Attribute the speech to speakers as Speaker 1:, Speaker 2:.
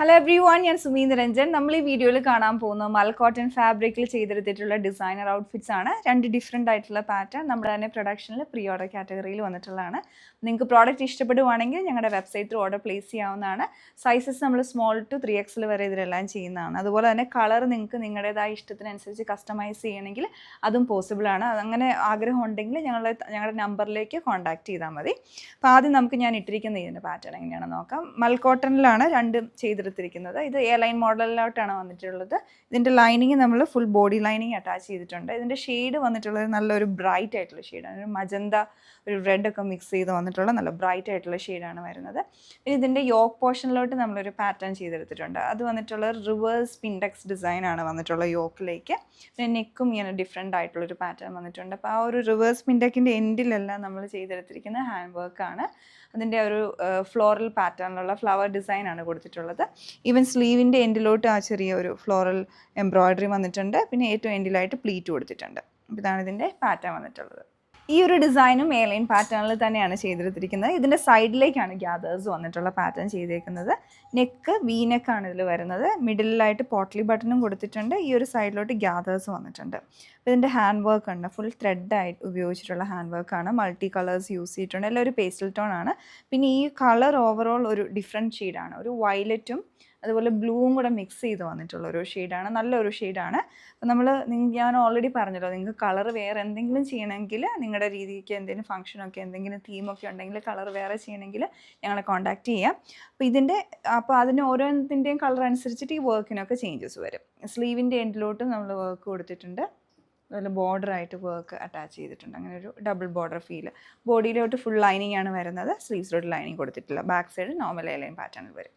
Speaker 1: Hello every one, ഞാൻ സുമി നിരഞ്ജൻ. നമ്മൾ ഈ വീഡിയോയിൽ കാണാൻ പോകുന്ന മൽ കോട്ടൺ ഫാബ്രിക്കിൽ ചെയ്തെടുത്തിട്ടുള്ള ഡിസൈനർ ഔട്ട്ഫിറ്റ്സ് ആണ്. രണ്ട് ഡിഫറെൻ്റ് ആയിട്ടുള്ള പാറ്റേൺ നമ്മുടെ തന്നെ പ്രൊഡക്ഷനിൽ പ്രീ ഓർഡർ കാറ്റഗറിയിൽ വന്നിട്ടുള്ളതാണ്. നിങ്ങൾക്ക് പ്രോഡക്റ്റ് ഇഷ്ടപ്പെടുവാണെങ്കിൽ ഞങ്ങളുടെ വെബ്സൈറ്റിൽ ഓർഡർ പ്ലേസ് ചെയ്യാവുന്നതാണ്. സൈസസ് നമ്മൾ സ്മോൾ ടു 3XL വരെ ഇതിലെല്ലാം ചെയ്യുന്നതാണ്. അതുപോലെ തന്നെ കളർ നിങ്ങൾക്ക് നിങ്ങളുടേതായ ഇഷ്ടത്തിനനുസരിച്ച് കസ്റ്റമൈസ് ചെയ്യണമെങ്കിൽ അതും പോസിബിൾ ആണ്. അങ്ങനെ ആഗ്രഹം ഉണ്ടെങ്കിൽ ഞങ്ങളുടെ നമ്പറിലേക്ക് കോൺടാക്ട് ചെയ്താൽ മതി. അപ്പോൾ ആദ്യം ഞാൻ ഇട്ടിരിക്കുന്ന ഇതിൻ്റെ പാറ്റേൺ എങ്ങനെയാണെന്ന് നോക്കാം. മൽ കോട്ടണിലാണ് രണ്ടും ചെയ്തെടുത്തിരിക്കുന്നത്. ഇത് എ ലൈൻ മോഡലിലോട്ടാണ് വന്നിട്ടുള്ളത്. ഇതിൻ്റെ ലൈനിങ് നമ്മൾ ഫുൾ ബോഡി ലൈനിങ് അറ്റാച്ച് ചെയ്തിട്ടുണ്ട്. ഇതിൻ്റെ ഷെയ്ഡ് വന്നിട്ടുള്ളത് നല്ലൊരു ബ്രൈറ്റ് ആയിട്ടുള്ള ഷെയ്ഡാണ്. ഒരു മജന്ത, ഒരു റെഡ് ഒക്കെ മിക്സ് ചെയ്ത് വന്നിട്ടുള്ള നല്ല ബ്രൈറ്റ് ആയിട്ടുള്ള ഷെയ്ഡാണ് വരുന്നത്. പിന്നെ ഇതിൻ്റെ യോക്ക് പോർഷനിലോട്ട് നമ്മളൊരു പാറ്റേൺ ചെയ്തെടുത്തിട്ടുണ്ട്. അത് വന്നിട്ടുള്ള റിവേഴ്സ് പിൻഡെക്സ് ഡിസൈനാണ് വന്നിട്ടുള്ള യോക്കിലേക്ക്. പിന്നെ നെക്കും ഇങ്ങനെ ഡിഫറെൻ്റ് ആയിട്ടുള്ളൊരു പാറ്റേൺ വന്നിട്ടുണ്ട്. അപ്പോൾ ആ ഒരു റിവേഴ്സ് പിൻഡെക്കിൻ്റെ എൻഡിലെല്ലാം നമ്മൾ ചെയ്തെടുത്തിരിക്കുന്ന ഹാൻഡ് വർക്കാണ്. അതിൻ്റെ ഒരു ഫ്ലോറൽ പാറ്റേണിലുള്ള ഫ്ലവർ ഡിസൈനാണ് കൊടുത്തിട്ടുള്ളത്. ഈവൻ സ്ലീവിൻ്റെ എൻഡിലോട്ട് ആ ചെറിയ ഒരു ഫ്ലോറൽ എംബ്രോയ്ഡറി വന്നിട്ടുണ്ട്. പിന്നെ ഏറ്റവും എൻഡിലായിട്ട് പ്ലീറ്റ് കൊടുത്തിട്ടുണ്ട്. ഇതാണ് ഇതിൻ്റെ പാറ്റേൺ വന്നിട്ടുള്ളത്. ഈ ഒരു ഡിസൈനും എ ലൈൻ പാറ്റേണിൽ തന്നെയാണ് ചെയ്തെടുത്തിരിക്കുന്നത്. ഇതിൻ്റെ സൈഡിലേക്കാണ് ഗ്യാദേഴ്സ് വന്നിട്ടുള്ള പാറ്റേൺ ചെയ്തേക്കുന്നത്. നെക്ക് വി നെക്കാണ് ഇതിൽ വരുന്നത്. മിഡിലായിട്ട് പോട്ട്ലി ബട്ടണും കൊടുത്തിട്ടുണ്ട്. ഈ ഒരു സൈഡിലോട്ട് ഗ്യാദേഴ്സ് വന്നിട്ടുണ്ട്. അപ്പോൾ ഇതിൻ്റെ ഹാൻഡ് വർക്ക് ഉണ്ട്. ഫുൾ ത്രെഡായിട്ട് ഉപയോഗിച്ചിട്ടുള്ള ഹാൻഡ് വർക്കാണ്. മൾട്ടി കളേഴ്സ് യൂസ് ചെയ്തിട്ടുണ്ട്. എല്ലാം ഒരു പേസ്റ്റൽ ടോൺ ആണ്. പിന്നെ ഈ കളർ ഓവറോൾ ഒരു ഡിഫറെൻറ്റ് ഷെയ്ഡാണ്. ഒരു വയലറ്റും അതുപോലെ ബ്ലൂവും കൂടെ മിക്സ് ചെയ്ത് വന്നിട്ടുള്ള ഒരു ഷെയ്ഡാണ്. നല്ലൊരു ഷെയ്ഡാണ്. അപ്പോൾ ഞാൻ ഓൾറെഡി പറഞ്ഞല്ലോ, നിങ്ങൾക്ക് കളർ വേറെ എന്തെങ്കിലും ചെയ്യണമെങ്കിൽ, നിങ്ങളുടെ രീതിക്ക് എന്തെങ്കിലും ഫംഗ്ഷനൊക്കെ എന്തെങ്കിലും തീമൊക്കെ ഉണ്ടെങ്കിൽ കളർ വേറെ ചെയ്യണമെങ്കിൽ ഞങ്ങളെ കോൺടാക്റ്റ് ചെയ്യാം. അപ്പോൾ അതിന് ഓരോന്നിൻ്റെയും കളർ അനുസരിച്ചിട്ട് ഈ വർക്കിനൊക്കെ ചേഞ്ചസ് വരും. സ്ലീവിൻ്റെ എൻഡിലോട്ടും നമ്മൾ വർക്ക് കൊടുത്തിട്ടുണ്ട്. അതുപോലെ ബോർഡറായിട്ട് വർക്ക് അറ്റാച്ച് ചെയ്തിട്ടുണ്ട്. അങ്ങനെ ഒരു ഡബിൾ ബോർഡർ ഫീൽ. ബോഡിയിലോട്ട് ഫുൾ ലൈനിങ് ആണ് വരുന്നത്. സ്ലീവ്സിലോട്ട് ലൈനിങ് കൊടുത്തിട്ടില്ല. Back side normal A line പാറ്റേണിൽ വരും.